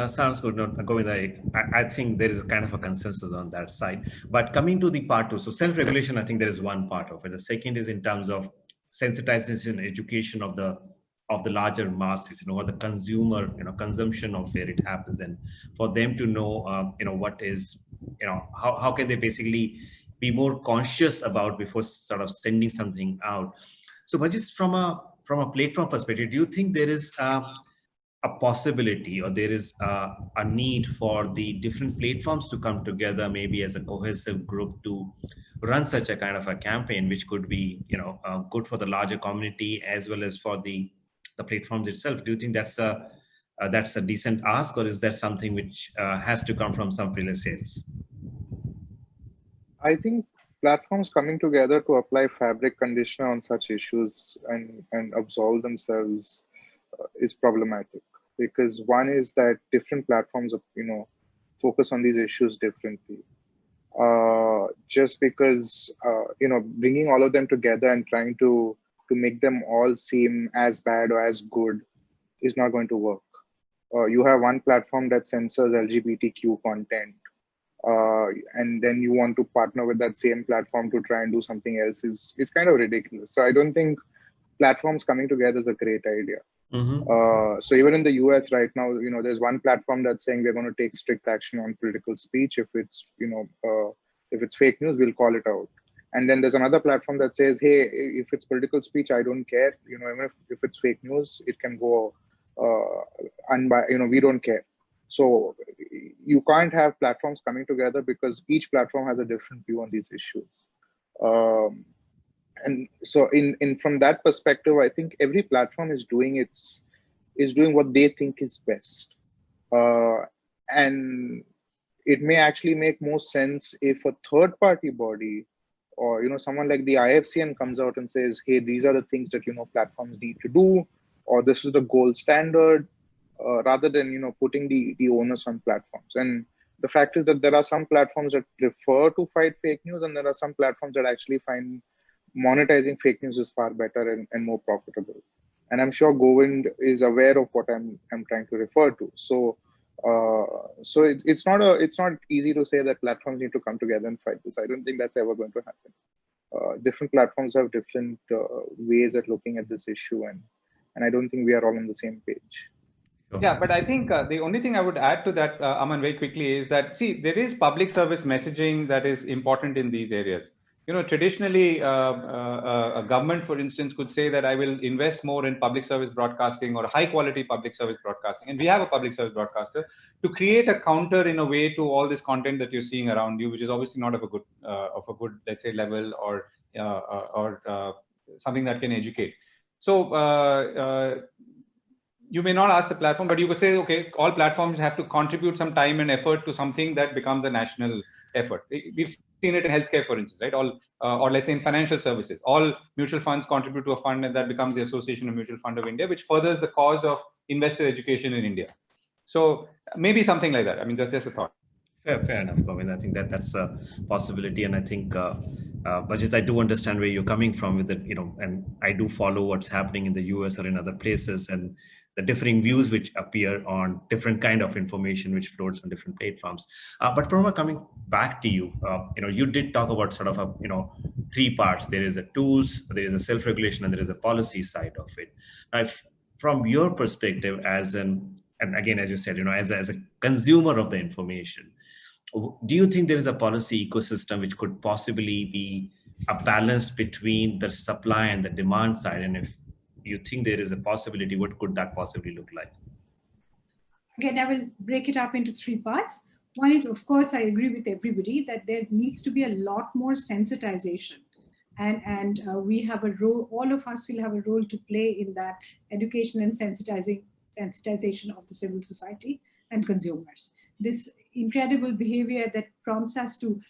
Sounds good. No, Govindraj, I think there is kind of a consensus on that side. But coming to the part two, so self-regulation, I think there is one part of it. The second is in terms of sensitization and education of the larger masses, or the consumer, consumption of where it happens, and for them to know, what is, how can they basically be more conscious about before sort of sending something out. So, but just from a platform perspective, do you think there is a possibility, or there is a need for the different platforms to come together, maybe as a cohesive group, to run such a kind of a campaign, which could be, good for the larger community as well as for the platforms itself? Do you think that's a decent ask, or is there something which has to come from some previous sales? I think platforms coming together to apply fabric conditioner on such issues and absolve themselves is problematic, because one is that different platforms, focus on these issues differently. Just because, bringing all of them together and trying to make them all seem as bad or as good is not going to work. You have one platform that censors LGBTQ content. and then you want to partner with that same platform to try and do something else is kind of ridiculous. So I don't think platforms coming together is a great idea. So even in the US right now, there's one platform that's saying we're going to take strict action on political speech. If it's, if it's fake news, we'll call it out. And then there's another platform that says, hey, if it's political speech, I don't care. Even if it's fake news, it can go we don't care. So you can't have platforms coming together because each platform has a different view on these issues. And so in from that perspective, I think every platform is doing what they think is best. And it may actually make more sense if a third-party body or someone like the IFCN comes out and says, hey, these are the things that platforms need to do, or this is the gold standard, rather than putting the onus on platforms. And the fact is that there are some platforms that prefer to fight fake news, and there are some platforms that actually find monetizing fake news is far better and more profitable. And I'm sure Govind is aware of what I'm trying to refer to. So it's not easy to say that platforms need to come together and fight this. I don't think that's ever going to happen. Different platforms have different ways at looking at this issue, and I don't think we are all on the same page. Yeah, but I think the only thing I would add to that, Aman, very quickly is that, see, there is public service messaging that is important in these areas. Traditionally, a government, for instance, could say that I will invest more in public service broadcasting or high quality public service broadcasting. And we have a public service broadcaster to create a counter in a way to all this content that you're seeing around you, which is obviously not of a good, let's say, level or something that can educate. So you may not ask the platform, but you could say, okay, all platforms have to contribute some time and effort to something that becomes a national effort. We've seen it in healthcare, for instance, right? Or let's say in financial services, all mutual funds contribute to a fund, and that becomes the Association of Mutual Fund of India, which furthers the cause of investor education in India. So maybe something like that. I mean, that's just a thought. Fair enough, Govind. I think that's a possibility, and I think, Berges, I do understand where you're coming from with it, and I do follow what's happening in the US or in other places, and the differing views which appear on different kind of information which floats on different platforms. But Paroma, coming back to you, you did talk about sort of three parts. There is a tools, there is a self-regulation, and there is a policy side of it. Now, from your perspective, and again, as you said, as a consumer of the information, do you think there is a policy ecosystem which could possibly be a balance between the supply and the demand side? And if you think there is a possibility, what could that possibly look like? Again, I will break it up into three parts. One is, of course, I agree with everybody that there needs to be a lot more sensitization. And we have a role, all of us will have a role to play in that education and sensitization of the civil society and consumers. This incredible behavior that prompts us to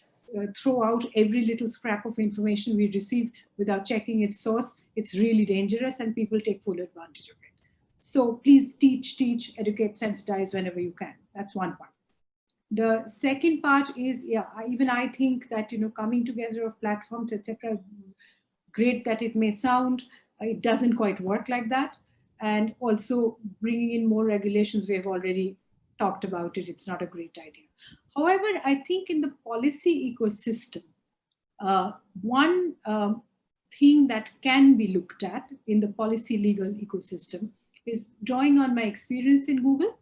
throw out every little scrap of information we receive without checking its source, it's really dangerous, and people take full advantage of it. So please teach, educate, sensitize whenever you can. That's one part. The second part is, even I think that, coming together of platforms, etc., great that it may sound, it doesn't quite work like that. And also bringing in more regulations, we have already talked about it. It's not a great idea. However, I think in the policy ecosystem, one thing that can be looked at in the policy legal ecosystem is drawing on my experience in Google,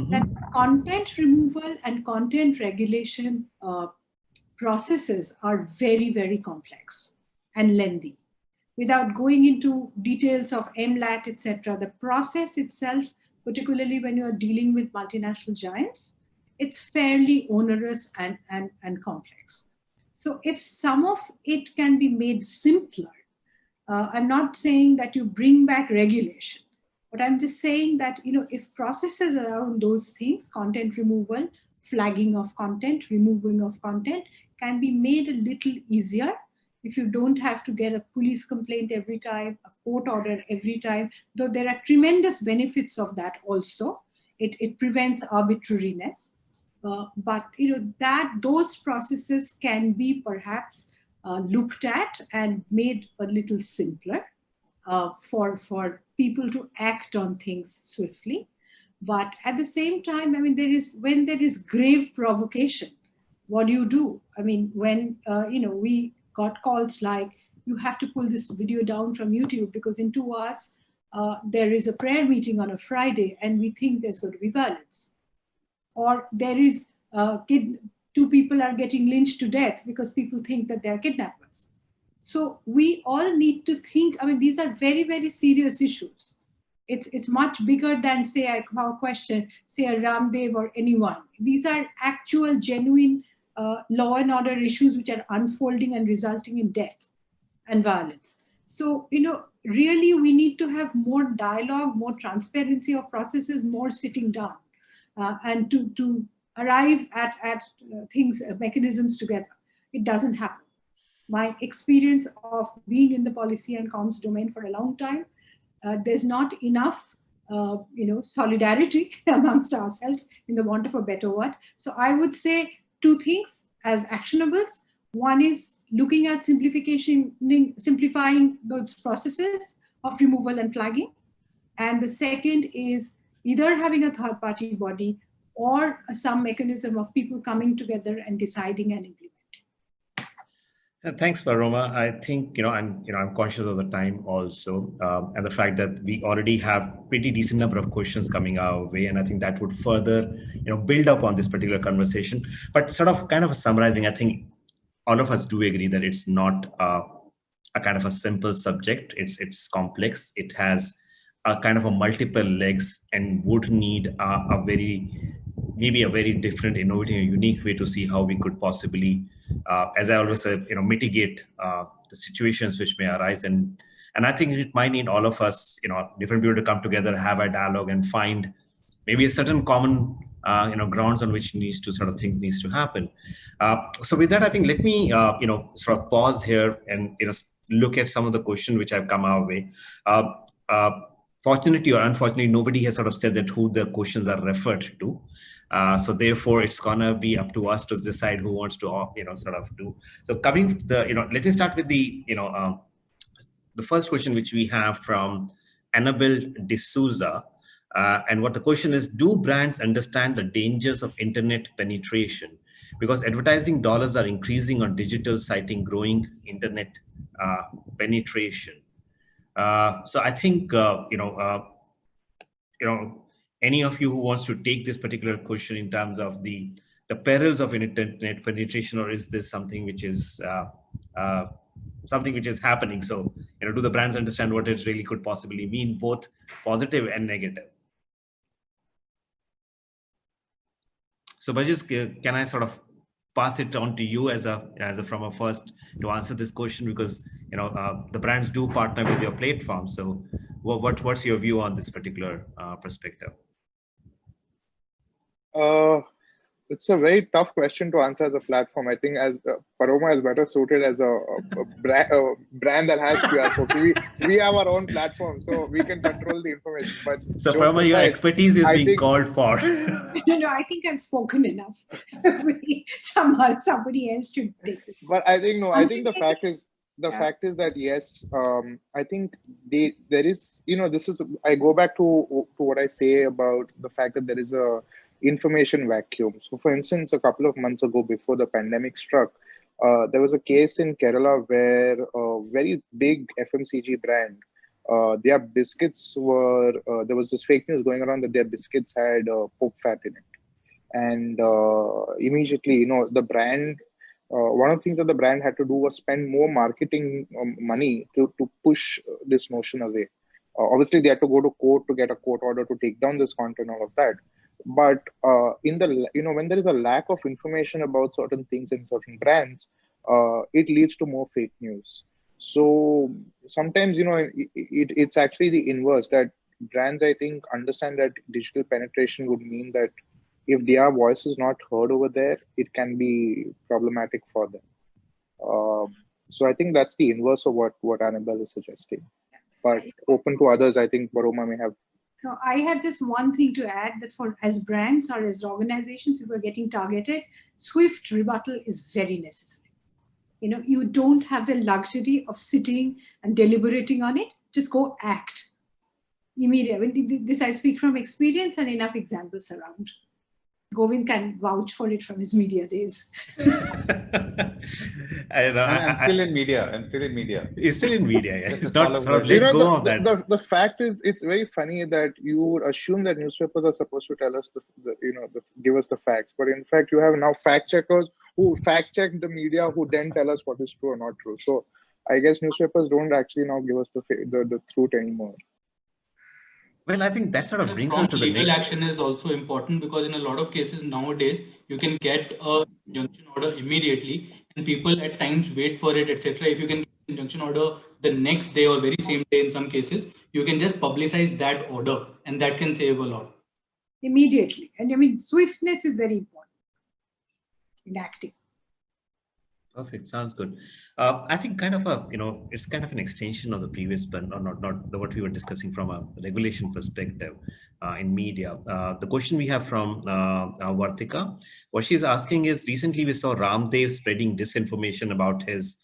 that content removal and content regulation processes are very, very complex and lengthy. Without going into details of MLAT, etc., the process itself, particularly when you are dealing with multinational giants, it's fairly onerous and complex. So if some of it can be made simpler, I'm not saying that you bring back regulation, but I'm just saying that, if processes around those things, content removal, flagging of content, removing of content, can be made a little easier, if you don't have to get a police complaint every time, a court order every time, though there are tremendous benefits of that also. It prevents arbitrariness. But those processes can be perhaps looked at and made a little simpler for people to act on things swiftly. But at the same time, I mean, when there is grave provocation, What do? I mean, when, we got calls like, you have to pull this video down from YouTube because in 2 hours, there is a prayer meeting on a Friday and we think there's going to be violence. Or there is 2 people are getting lynched to death because people think that they're kidnappers. So we all need to think, I mean, these are very, very serious issues. It's much bigger than, say, a question, say a Ramdev or anyone. These are actual, genuine law and order issues which are unfolding and resulting in death and violence. So, really we need to have more dialogue, more transparency of processes, more sitting down and to arrive at things, mechanisms together. It doesn't happen. My experience of being in the policy and comms domain for a long time, there's not enough, solidarity amongst ourselves, in the want of a better word. So I would say 2 things as actionables. One is looking at simplifying those processes of removal and flagging. And the second is either having a third-party body or some mechanism of people coming together and deciding and implementing. Thanks, Paroma. I think, I'm conscious of the time also, and the fact that we already have pretty decent number of questions coming our way. And I think that would further, build up on this particular conversation. But sort of kind of summarizing, I think all of us do agree that it's not a kind of a simple subject. It's complex. It has a kind of a multiple legs and would need maybe a very different, innovative, unique way to see how we could possibly, as I always say, mitigate the situations which may arise. And I think it might need all of us, different people to come together, have a dialogue, and find maybe a certain common, grounds on which things needs to happen. So with that, I think let me, sort of pause here and look at some of the questions which have come our way. Fortunately or unfortunately, nobody has sort of said that who the questions are referred to. So therefore, it's gonna be up to us to decide who wants to, sort of do. So coming to the, let me start with the, the first question which we have from Annabelle D'Souza. And what the question is, do brands understand the dangers of internet penetration? Because advertising dollars are increasing on digital, citing growing internet penetration. So I think, any of you who wants to take this particular question in terms of the perils of internet penetration, or is this something which is happening? So, do the brands understand what it really could possibly mean, both positive and negative? So, Berges, can I sort of pass it on to you from a first to answer this question, because the brands do partner with your platform. So, what's your view on this particular perspective? It's a very tough question to answer as a platform. I think as Paroma is better suited as a brand that has QR codes. We have our own platform, so we can control the information. But so Paroma, your expertise is being called for. No, I think I've spoken enough. Somebody else should take it. But I think I think the fact is that yes, I think there is, this is, I go back to what I say about the fact that there is a information vacuum. So for instance, a couple of months ago, before the pandemic struck, there was a case in Kerala where a very big FMCG brand, their biscuits were, there was this fake news going around that their biscuits had pork fat in it. And immediately, the brand, one of the things that the brand had to do was spend more marketing money to push this notion away. Obviously, they had to go to court to get a court order to take down this content, all of that. But in the, when there is a lack of information about certain things in certain brands, it leads to more fake news. So sometimes, it's actually the inverse, that brands, I think, understand that digital penetration would mean that if their voice is not heard over there, it can be problematic for them. So I think that's the inverse of what Annabelle is suggesting. But open to others, I think Paroma may have. No, I have just one thing to add, that as brands or as organizations who are getting targeted, swift rebuttal is very necessary. You don't have the luxury of sitting and deliberating on it. Just go act immediately. This I speak from experience and enough examples around. Govind can vouch for it from his media days. I'm still in media. I'm still in media. He's still in media. Yeah. Just He's a not follow sort of version. let go of that. The fact is, it's very funny that you would assume that newspapers are supposed to tell us give us the facts, but in fact, you have now fact checkers who fact check the media, who then tell us what is true or not true. So I guess newspapers don't actually now give us the truth anymore. Well, I think that sort of brings us to the legal next. action is also important, because in a lot of cases nowadays you can get a injunction order immediately, and people at times wait for it, etc. If you can get an injunction order the next day or very same day, in some cases you can just publicize that order, and that can save a lot. Immediately. And I mean, swiftness is very important in acting. Perfect. Sounds good. I think kind of it's kind of an extension of the previous, but not what we were discussing from a regulation perspective in media. The question we have from Vartika, what she's asking is, recently we saw Ramdev spreading disinformation about his,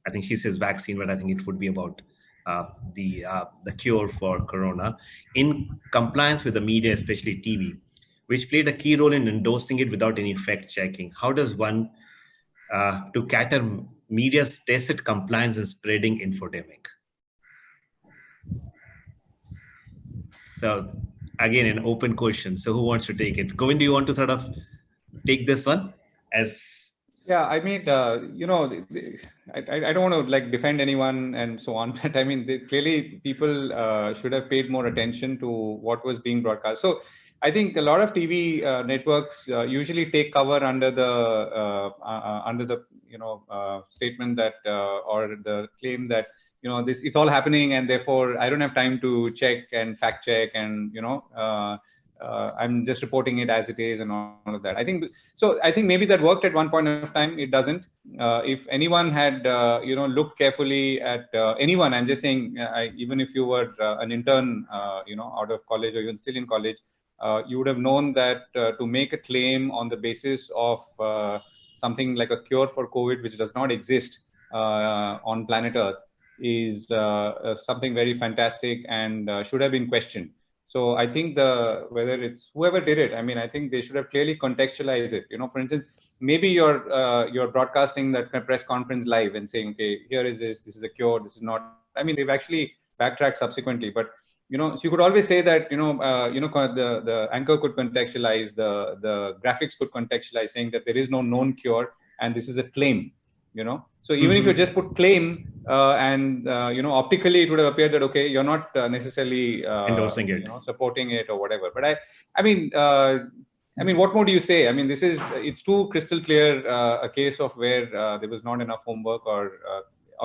I think she says vaccine, but I think it would be about the cure for corona, in compliance with the media, especially TV, which played a key role in endorsing it without any fact checking. How does one to cater media's tacit compliance in spreading infodemic? So again, an open question. So who wants to take it? Govind, do you want to sort of take this one? Yeah, I mean, I don't want to like defend anyone and so on, but I mean, clearly people should have paid more attention to what was being broadcast. So I think a lot of TV networks usually take cover under the statement that or the claim that this, it's all happening, and therefore I don't have time to check and fact check, and I'm just reporting it as it is and all of that. I think so. I think maybe that worked at one point of time. It doesn't. If anyone had looked carefully at anyone, I'm just saying, even if you were an intern, out of college or even still in college, you would have known that to make a claim on the basis of something like a cure for COVID, which does not exist on planet Earth, is something very fantastic and should have been questioned. So I think whether it's whoever did it, I mean, I think they should have clearly contextualized it. For instance, maybe you're broadcasting that press conference live and saying, okay, here is this is a cure, this is not. I mean, they've actually backtracked subsequently, but so you could always say that the anchor could contextualize, the graphics could contextualize, saying that there is no known cure and this is a claim. So even if you just put claim and optically it would have appeared that okay, you're not necessarily endorsing it, supporting it or whatever. But I mean, what more do you say? I mean, it's too crystal clear a case of where there was not enough homework or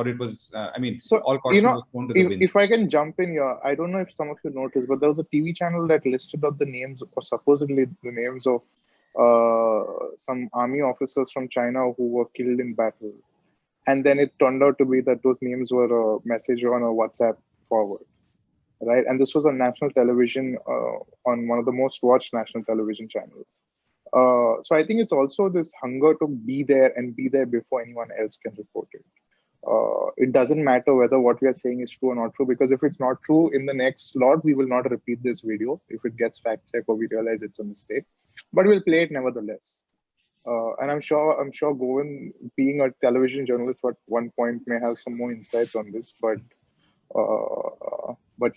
it was, all caution was thrown to the wind. If I can jump in here, I don't know if some of you noticed, but there was a TV channel that listed out the names, or supposedly the names of some army officers from China who were killed in battle. And then it turned out to be that those names were a message on a WhatsApp forward, right? And this was on national television, on one of the most watched national television channels. So I think it's also this hunger to be there and be there before anyone else can report it. It doesn't matter whether what we are saying is true or not true, because if it's not true, in the next slot, we will not repeat this video if it gets fact checked or we realize it's a mistake, but we'll play it nevertheless. And I'm sure Govind, being a television journalist at one point, may have some more insights on this, but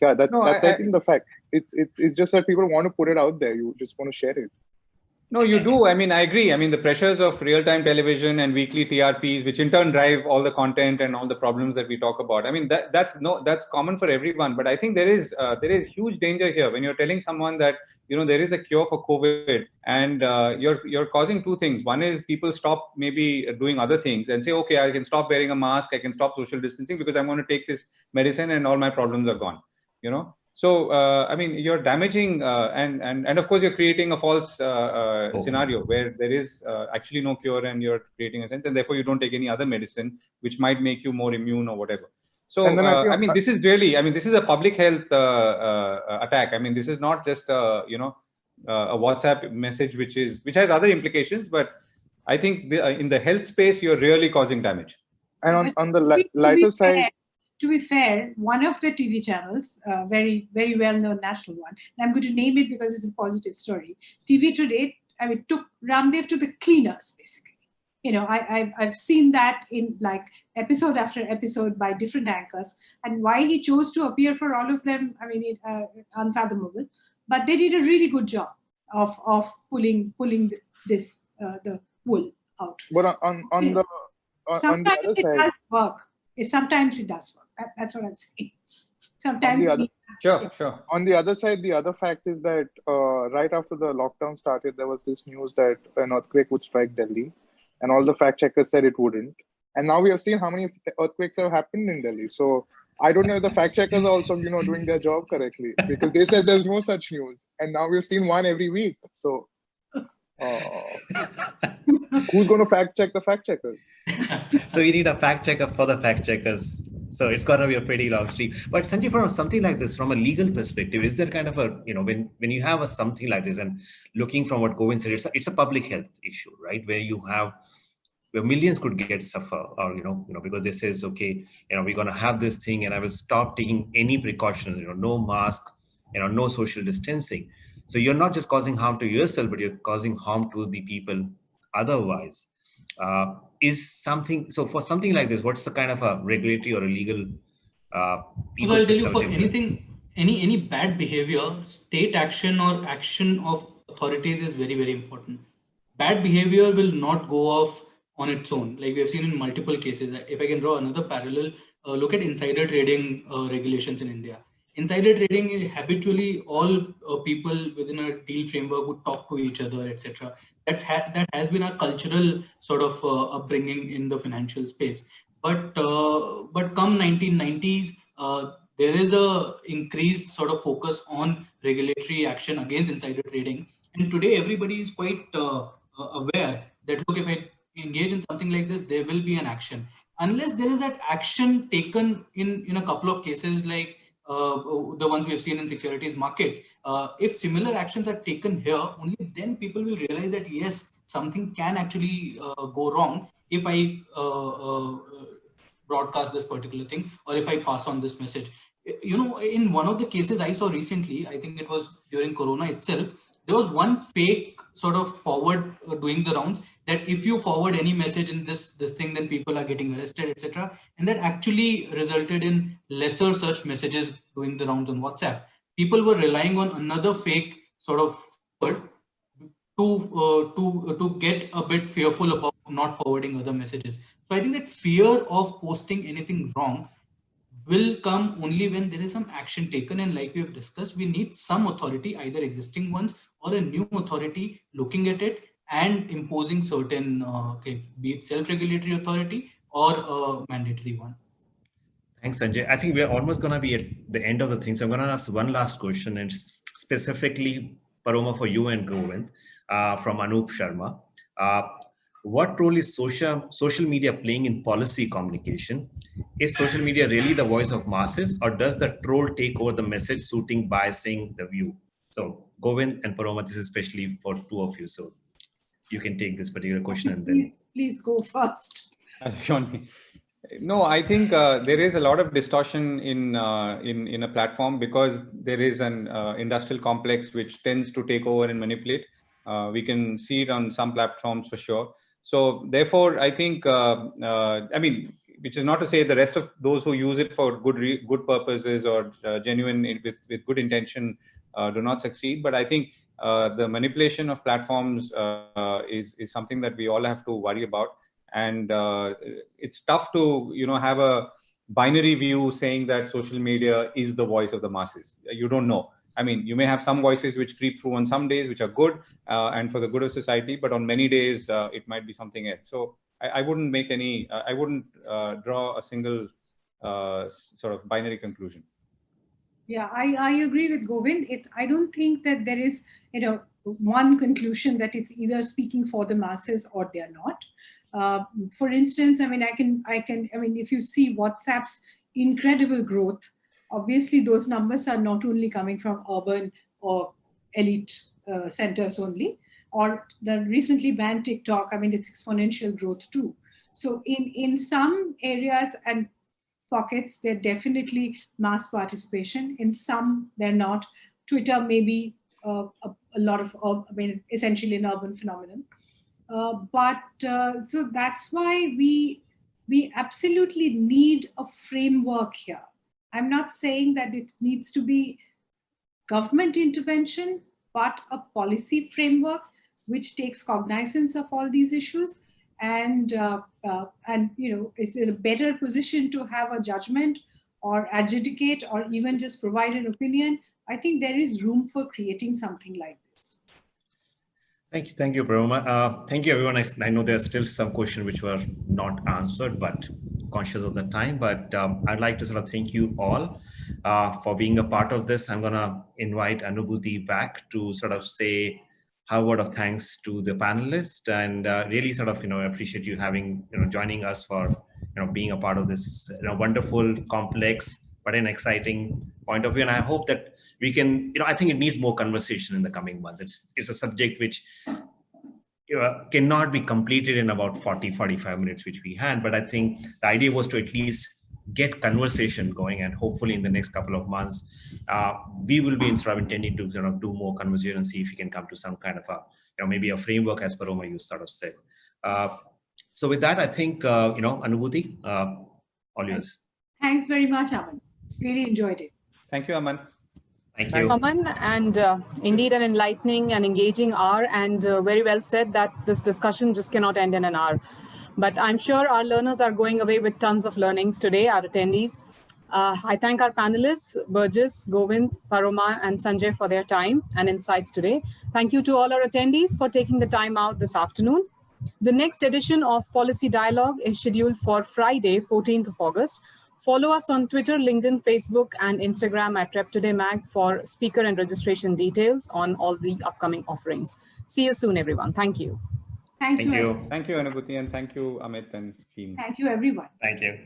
yeah, I think the fact. It's just that people want to put it out there. You just want to share it. No, you do. I mean, I agree. I mean, the pressures of real-time television and weekly TRPs, which in turn drive all the content and all the problems that we talk about. I mean, that's common for everyone. But I think there is huge danger here when you're telling someone that there is a cure for COVID, and you're causing two things. One is people stop maybe doing other things and say, okay, I can stop wearing a mask, I can stop social distancing because I'm going to take this medicine and all my problems are gone. So, I mean, you're damaging and of course, you're creating a false scenario where there is actually no cure and you're creating a sense, and therefore you don't take any other medicine, which might make you more immune or whatever. So, I mean, this is really, this is a public health attack. I mean, this is not just, a WhatsApp message, which has other implications, but I think in the health space, you're really causing damage. And on the lighter side, to be fair, one of the TV channels, very, very well-known national one, and I'm going to name it because it's a positive story, TV Today, took Ramdev to the cleaners, basically. I've seen that in like episode after episode by different anchors, and why he chose to appear for all of them, unfathomable. But they did a really good job of pulling the wool out. But on the other side, does work. Sometimes it does work. That's what I'm saying. Sometimes. Sure. On the other side, the other fact is that right after the lockdown started, there was this news that an earthquake would strike Delhi, and all the fact checkers said it wouldn't. And now we have seen how many earthquakes have happened in Delhi. So I don't know if the fact checkers are also, doing their job correctly, because they said there's no such news, and now we've seen one every week. So who's going to fact check the fact checkers? So we need a fact checker for the fact checkers. So it's going to be a pretty long stream. But Sanjay, from something like this, from a legal perspective, is there kind of a, when you have something like this, and looking from what Govind said, it's a public health issue, right? Where millions could suffer, or, because this says, okay, we're going to have this thing, and I will stop taking any precautions, no mask, no social distancing. So you're not just causing harm to yourself, but you're causing harm to the people otherwise. So for something like this, what's the kind of a regulatory or a legal ecosystem? For anything, any bad behavior, state action or action of authorities is very, very important. Bad behavior will not go off on its own, like we have seen in multiple cases. If I can draw another parallel, look at insider trading regulations in India. Insider trading, habitually all people within a deal framework would talk to each other, etc. That has been a cultural sort of upbringing in the financial space. But come 1990s, there is a increased sort of focus on regulatory action against insider trading. And today everybody is quite aware that, look, if I engage in something like this, there will be an action. Unless there is that action taken in a couple of cases, like the ones we have seen in securities market, if similar actions are taken here, only then people will realize that yes, something can actually go wrong if I broadcast this particular thing, or if I pass on this message. In one of the cases I saw recently, I think it was during Corona itself, there was one fake sort of forward doing the rounds, that if you forward any message in this thing, then people are getting arrested, etc. And that actually resulted in lesser such messages doing the rounds on WhatsApp. People were relying on another fake sort of forward to get a bit fearful about not forwarding other messages. So I think that fear of posting anything wrong will come only when there is some action taken. And like we have discussed, we need some authority, either existing ones or a new authority, looking at it and imposing certain claims, be it self-regulatory authority or a mandatory one. Thanks, Sanjay. I think we're almost going to be at the end of the thing. So I'm going to ask one last question, and specifically, Paroma, for you and Govind, from Anup Sharma. What role is social media playing in policy communication? Is social media really the voice of masses, or does the troll take over the message, suiting, biasing the view? So Govind and Paroma, this is especially for two of you. So you can take this particular question and then. Please go first. No, I think there is a lot of distortion in a platform, because there is an industrial complex which tends to take over and manipulate. We can see it on some platforms for sure. So therefore, I think, which is not to say the rest of those who use it for good purposes or genuine with good intention do not succeed. But I think the manipulation of platforms is something that we all have to worry about. And it's tough to have a binary view saying that social media is the voice of the masses. You don't know. I mean, you may have some voices which creep through on some days, which are good and for the good of society, but on many days it might be something else. So I wouldn't make any. I wouldn't draw a single sort of binary conclusion. Yeah, I agree with Govind. I don't think that there is one conclusion that it's either speaking for the masses or they're not. For instance, if you see WhatsApp's incredible growth, obviously those numbers are not only coming from urban or elite centers only, or the recently banned TikTok, it's exponential growth too. So in some areas and pockets, they're definitely mass participation. In some, they're not. Twitter maybe a lot of, essentially an urban phenomenon. So that's why we absolutely need a framework here. I'm not saying that it needs to be government intervention, but a policy framework which takes cognizance of all these issues and is in a better position to have a judgment or adjudicate or even just provide an opinion. I think there is room for creating something like this. Thank you, Paroma. Thank you, everyone. I know there are still some questions which were not answered, but conscious of the time. But I'd like to sort of thank you all for being a part of this. I'm going to invite Anubhuti back to sort of say a word of thanks to the panelists, and really sort of appreciate you having joining us for being a part of this wonderful, complex, but an exciting point of view. And I hope that we can, I think it needs more conversation in the coming months. It's a subject which cannot be completed in about 40-45 minutes, which we had. But I think the idea was to at least get conversation going, and hopefully in the next couple of months, we will be intending to do more conversation and see if we can come to some kind of a maybe a framework, as Paroma you sort of said. So with that, I think Anubhuti, all yours. Thanks very much, Aman. Really enjoyed it. Thank you, Aman. Thank you, Aman, and indeed an enlightening and engaging hour, and very well said that this discussion just cannot end in an hour. But I'm sure our learners are going away with tons of learnings today, our attendees. I thank our panelists, Berges, Govind, Paroma, and Sanjay for their time and insights today. Thank you to all our attendees for taking the time out this afternoon. The next edition of Policy Dialogue is scheduled for Friday, 14th of August. Follow us on Twitter, LinkedIn, Facebook, and Instagram at Rep Today Mag for speaker and registration details on all the upcoming offerings. See you soon, everyone. Thank you. Thank you. Thank you, Anubhuti, and thank you, Amit and team. Thank you, everyone. Thank you.